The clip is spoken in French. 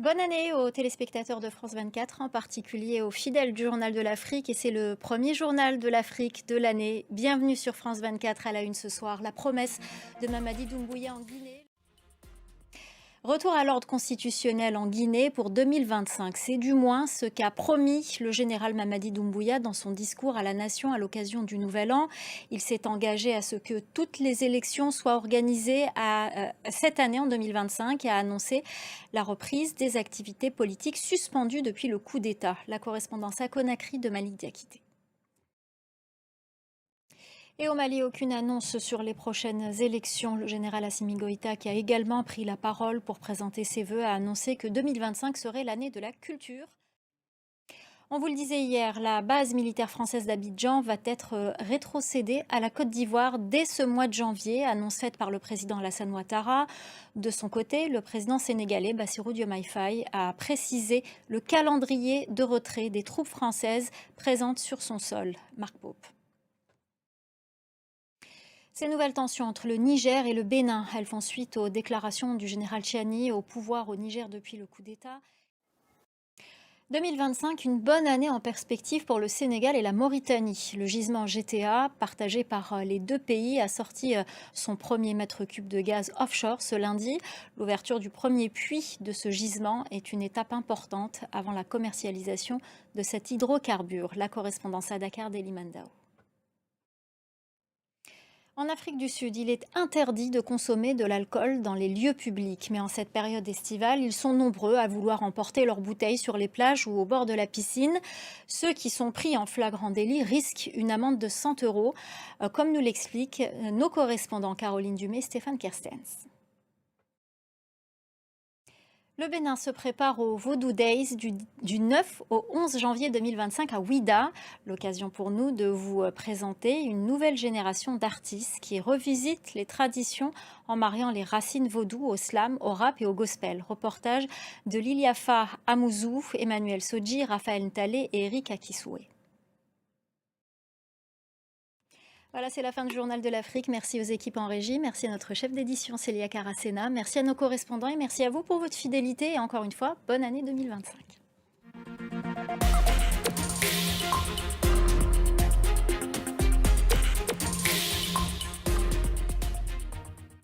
Bonne année aux téléspectateurs de France 24, en particulier aux fidèles du Journal de l'Afrique. Et c'est le premier journal de l'Afrique de l'année. Bienvenue sur France 24 à la une ce soir. La promesse de Mamadi Doumbouya en Guinée. Retour à l'ordre constitutionnel en Guinée pour 2025. C'est du moins ce qu'a promis le général Mamadi Doumbouya dans son discours à la nation à l'occasion du Nouvel An. Il s'est engagé à ce que toutes les élections soient organisées cette année en 2025 et a annoncé la reprise des activités politiques suspendues depuis le coup d'État. La correspondance à Conakry de Malik Diakité. Et au Mali, aucune annonce sur les prochaines élections. Le général Assimi Goïta, qui a également pris la parole pour présenter ses vœux, a annoncé que 2025 serait l'année de la culture. On vous le disait hier, la base militaire française d'Abidjan va être rétrocédée à la Côte d'Ivoire dès ce mois de janvier, annonce faite par le président Alassane Ouattara. De son côté, le président sénégalais Bassirou Diomaye Faye a précisé le calendrier de retrait des troupes françaises présentes sur son sol. Marc Pope. Ces nouvelles tensions entre le Niger et le Bénin, elles font suite aux déclarations du général Tchiani au pouvoir au Niger depuis le coup d'État. 2025, une bonne année en perspective pour le Sénégal et la Mauritanie. Le gisement GTA, partagé par les deux pays, a sorti son premier mètre cube de gaz offshore ce lundi. L'ouverture du premier puits de ce gisement est une étape importante avant la commercialisation de cet hydrocarbure. La correspondance à Dakar d'Elimandao. En Afrique du Sud, il est interdit de consommer de l'alcool dans les lieux publics. Mais en cette période estivale, ils sont nombreux à vouloir emporter leurs bouteilles sur les plages ou au bord de la piscine. Ceux qui sont pris en flagrant délit risquent une amende de 100 euros, comme nous l'expliquent nos correspondants Caroline Dumais et Stéphane Kerstens. Le Bénin se prépare au Vodou Days du 9 au 11 janvier 2025 à Ouida. L'occasion pour nous de vous présenter une nouvelle génération d'artistes qui revisitent les traditions en mariant les racines vaudou au slam, au rap et au gospel. Reportage de Liliafa Amouzou, Emmanuel Sodji, Raphaël Ntalé et Eric Akisoué. Voilà, c'est la fin du Journal de l'Afrique. Merci aux équipes en régie, merci à notre chef d'édition Célia Caracena, merci à nos correspondants et merci à vous pour votre fidélité. Et encore une fois, bonne année 2025.